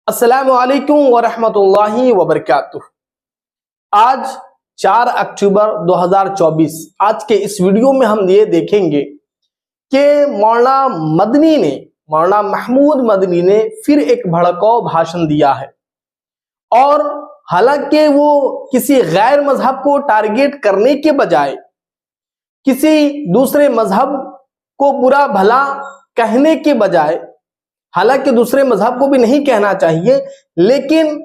अस्सलामु अलैकुम वरहमतुल्लाहि वबरकातुह। आज 4 अक्टूबर 2024 आज के इस वीडियो में हम ये देखेंगे कि मौलाना महमूद मदनी ने फिर एक भड़काऊ भाषण दिया है। और हालांकि वो किसी गैर मजहब को टारगेट करने के बजाय किसी दूसरे मजहब को बुरा भला कहने के बजाय, हालांकि दूसरे मजहब को भी नहीं कहना चाहिए, लेकिन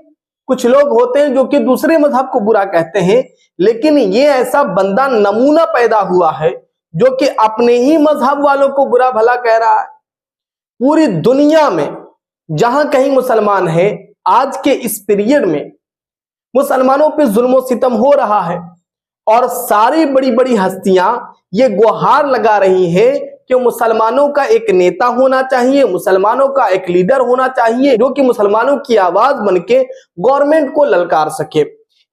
कुछ लोग होते हैं जो कि दूसरे मजहब को बुरा कहते हैं, लेकिन ये ऐसा बंदा नमूना पैदा हुआ है जो कि अपने ही मजहब वालों को बुरा भला कह रहा है। पूरी दुनिया में जहां कहीं मुसलमान है, आज के इस पीरियड में मुसलमानों पे जुल्म सितम हो रहा है और सारी बड़ी बड़ी हस्तियां ये गुहार लगा रही हैं कि मुसलमानों का एक नेता होना चाहिए, मुसलमानों का एक लीडर होना चाहिए जो कि मुसलमानों की आवाज बनके गवर्नमेंट को ललकार सके।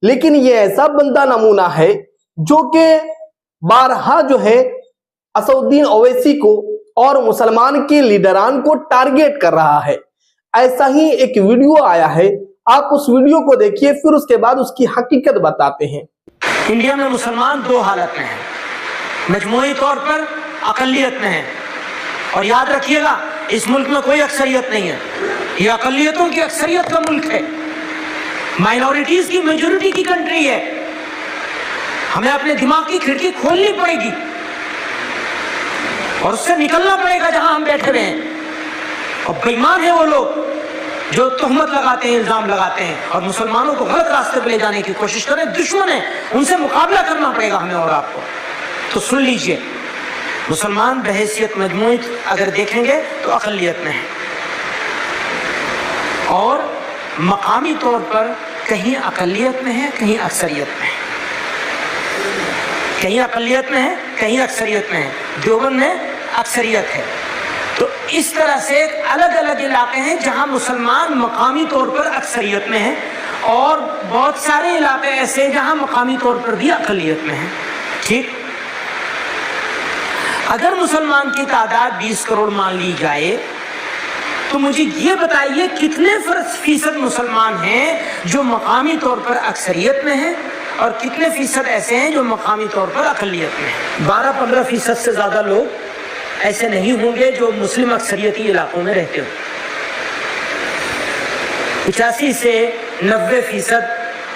लेकिन ये ऐसा बंदा नमूना है जो कि बारहा जो है असदुद्दीन ओवैसी को और मुसलमान के लीडरान को टारगेट कर रहा है। ऐसा ही एक वीडियो आया है, आप उस वीडियो को देखिए, फिर उसके बाद उसकी हकीकत बताते हैं। इंडिया में मुसलमान दो हालत में हैं, मजमूई तौर पर अकलियत में है। और याद रखिएगा, इस मुल्क में कोई अक्सरियत नहीं है, ये अकलियतों की अक्सरियत का मुल्क है, माइनॉरिटीज की मेजॉरिटी की कंट्री है। हमें अपने दिमाग की खिड़की खोलनी पड़ेगी और उससे निकलना पड़ेगा जहां हम बैठे हुए हैं। और बेईमान है वो लोग जो तोहमत लगाते हैं, इल्जाम लगाते हैं और मुसलमानों को गलत रास्ते पर ले जाने की कोशिश करें। दुश्मन है, उनसे मुकाबला करना पड़ेगा हमें और आपको। तो सुन लीजिए, मुसलमान बहैसियत मजमूई अगर देखेंगे तो अक़लियत में है और मकामी तौर पर कहीं अक़लियत में है, कहीं अक्सरियत में है, कहीं अक़लियत में है, कहीं अक्सरियत में है। देवबंद में अक्सरियत है। तो इस तरह से अलग अलग इलाके हैं जहां मुसलमान मकामी तौर पर अक्सरियत में है और बहुत सारे इलाके ऐसे जहां मकामी तौर पर भी अक़लियत में है। ठीक, अगर मुसलमान की तादाद 20 करोड़ मान ली जाए तो मुझे ये बताइए कितने फीसद मुसलमान हैं जो मकामी तौर पर अक्सरियत में हैं और कितने फीसद ऐसे हैं जो मकामी तौर पर अक़लियत में हैं। 12-15% से ज्यादा लोग ऐसे नहीं होंगे जो मुस्लिम अक्सरियती इलाकों में रहते हो। 85 से 90%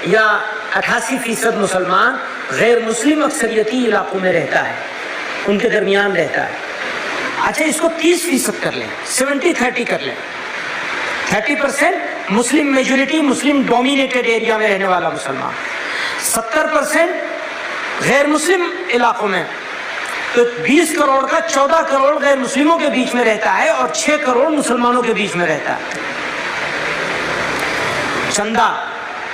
या 88% मुसलमान गैर मुस्लिम अक्सरियती इलाकों में रहता है, उनके दरमियान रहता है। अच्छा, इसको 30% कर लें, 70-30 कर लें। 30% Muslim majority, Muslim dominated area में रहने वाला मुसलमान, 70% गैर मुस्लिम इलाकों में। तो 20 करोड़ का 14 करोड़ गैर मुस्लिमों के बीच में रहता है और 6 करोड़ मुसलमानों के बीच में रहता है। चंदा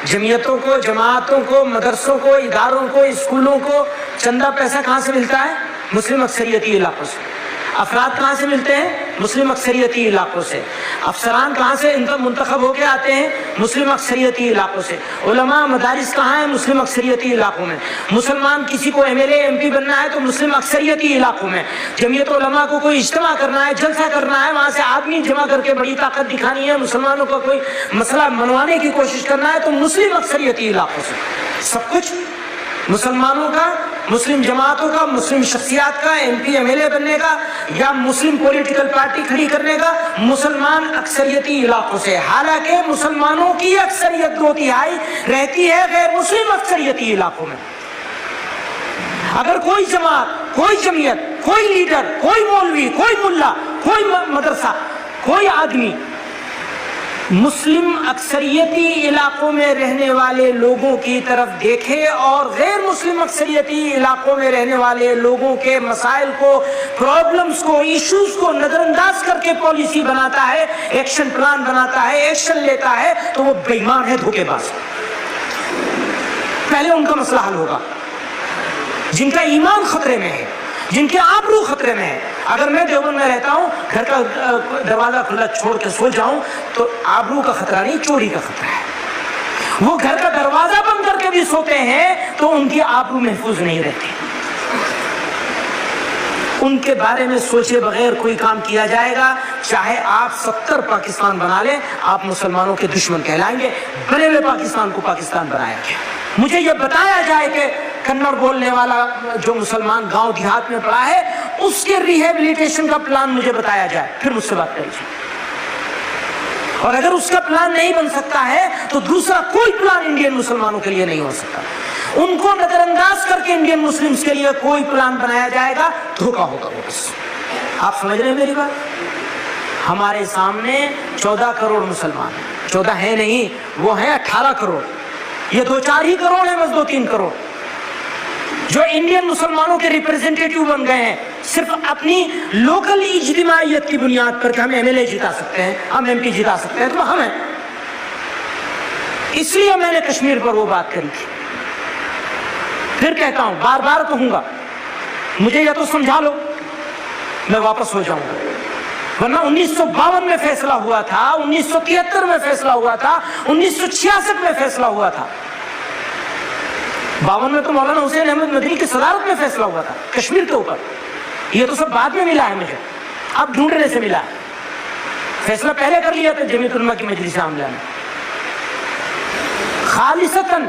जमीयतों को, जमातों को, मदरसों को, इदारों को, स्कूलों को चंदा पैसा कहां से मिलता है? मुस्लिम अक्सरियती इलाकों से। अफराद कहां से मिलते हैं? मुस्लिम अक्सरियती इलाकों से। अफसरान कहां से इनका मुंतखब होकर आते हैं? मुस्लिम अक्सरियती इलाकों से। उलमा मदारिस कहां है? मुस्लिम अक्सरियती इलाकों में। मुसलमान किसी को MLA MP बनना है तो मुस्लिम अक्सरियती इलाकों में। जमीयत उलमा को कोई इज्तिमा करना है, जलसा करना है, वहां से आदमी जमा करके बड़ी ताकत दिखानी है, मुसलमानों का कोई मसला मनवाने की कोशिश करना है तो मुस्लिम अक्सरियती इलाकों से। सब कुछ मुसलमानों का, मुस्लिम जमातों का, मुस्लिम शख्सियात का, MP MLA बनने का या मुस्लिम पॉलिटिकल पार्टी खड़ी करने का मुसलमान अक्सरियती इलाकों से। हालांकि मुसलमानों की अक्सरियत 2/3 रहती है गैर मुस्लिम अक्सरियती इलाकों में। अगर कोई जमात, कोई जमीयत, कोई लीडर, कोई मौलवी, कोई मुल्ला, कोई मदरसा, कोई आदमी मुस्लिम अक्सरियती इलाकों में रहने वाले लोगों की तरफ देखे और गैर मुस्लिम अक्सरियती इलाकों में रहने वाले लोगों के मसाइल को, प्रॉब्लम्स को, इश्यूज को नजरअंदाज करके पॉलिसी बनाता है, एक्शन प्लान बनाता है, एक्शन लेता है, तो वो बेईमान है, धोखेबाज। पहले उनका मसला हल होगा। जिनका ईमान खतरे में है, जिनके आबरू खतरे में है। अगर मैं देवबंद में रहता हूं, घर का दरवाजा खुला छोड़ के सो जाऊं तो आबरू का खतरा नहीं, चोरी का खतरा है। वो घर का दरवाजा बंद करके भी सोते हैं तो उनकी आबरू महफूज नहीं रहती। उनके बारे में सोचे बगैर कोई काम किया जाएगा, چاہے آپ 70 پاکستان بنا لیں، آپ مسلمانوں کے دشمن کہلائیں گے۔ بنے ہوئے پاکستان کو پاکستان بنایا گیا۔ مجھے یہ بتایا جائے کہ کنڑ بولنے والا جو مسلمان گاؤں دیہات میں پڑا ہے، اس کے ریہیبلیٹیشن کا پلان مجھے بتایا جائے، پھر مجھ سے بات کریے۔ اور اگر اس کا پلان نہیں بن سکتا ہے تو دوسرا کوئی پلان انڈین مسلمانوں کے لیے نہیں ہو سکتا۔ ان کو نظر انداز کر کے انڈین مسلمز کے لیے کوئی پلان بنایا جائے گا، دھوکہ ہوگا وہ بس۔ آپ سمجھ رہے ہیں میری بات؟ ہمارے سامنے 14 کروڑ مسلمان ہیں، 14 ہیں نہیں، وہ ہیں 18 کروڑ۔ یہ 2-4 ہی کروڑ ہیں، بس 2-3 کروڑ جو انڈین مسلمانوں کے ریپرزنٹیٹیو بن گئے ہیں، صرف اپنی لوکل اجتماعیت کی بنیاد پر کہ ہم ایم ایل اے جتا سکتے ہیں، ہم ایم پی جتا سکتے ہیں، تو ہم ہیں۔ اس لیے میں نے کشمیر پر وہ بات کری تھی۔ پھر کہتا ہوں، بار بار کہوں گا، مجھے یا تو سمجھا لو، میں واپس ہو جاؤں گا، ورنہ 1952 میں فیصلہ ہوا تھا، 1973 میں فیصلہ ہوا تھا، 1966 میں فیصلہ ہوا تھا۔ 52 میں تو مولانا حسین احمد مدنی کی صدارت میں فیصلہ ہوا تھا کشمیر کے اوپر۔ یہ تو سب بعد میں ملا ہے مجھے، اب ڈھونڈنے سے ملا ہے۔ فیصلہ پہلے کر لیا تھا جمیعت علماء کی مجلس عاملہ نے، خالصتاً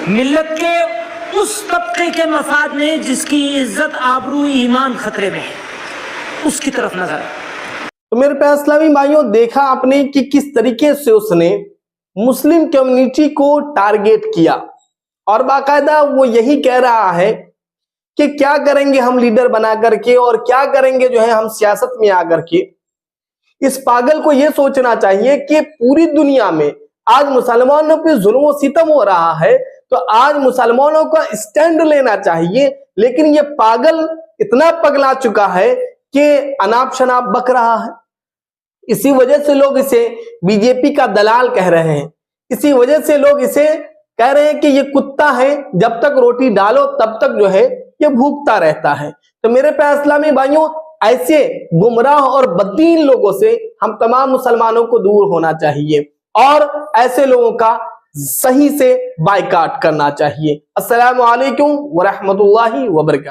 ملت کے اس طبقے کے مفاد میں جس کی عزت آبرو ایمان خطرے میں ہے، اس کی طرف نظر ہے۔ تو میرے پیارے اسلامی بھائیوں، دیکھا آپ نے کہ کس طریقے سے اس نے مسلم کمیونٹی کو ٹارگیٹ کیا، اور باقاعدہ وہ یہی کہہ رہا ہے کہ کیا کریں گے ہم لیڈر بنا کر کے، اور کیا کریں گے جو ہے ہم سیاست میں آ کر کے۔ اس پاگل کو یہ سوچنا چاہیے کہ پوری دنیا میں آج مسلمانوں پہ ظلم و ستم ہو رہا ہے، تو آج مسلمانوں کا اسٹینڈ لینا چاہیے، لیکن یہ پاگل اتنا پگلا چکا ہے کہ اناپ شناپ بک رہا ہے۔ اسی وجہ سے لوگ اسے بی جے پی کا دلال کہہ رہے ہیں، اسی وجہ سے لوگ اسے کہہ رہے ہیں کہ یہ کتا ہے، جب تک روٹی ڈالو تب تک جو ہے یہ بھوکتا رہتا ہے۔ تو میرے پیارے اسلامی بھائیوں، ایسے گمراہ اور بددین لوگوں سے ہم تمام مسلمانوں کو دور ہونا چاہیے، اور ایسے لوگوں کا صحیح سے بائیکاٹ کرنا چاہیے۔ السلام علیکم ورحمۃ اللہ وبرکاتہ۔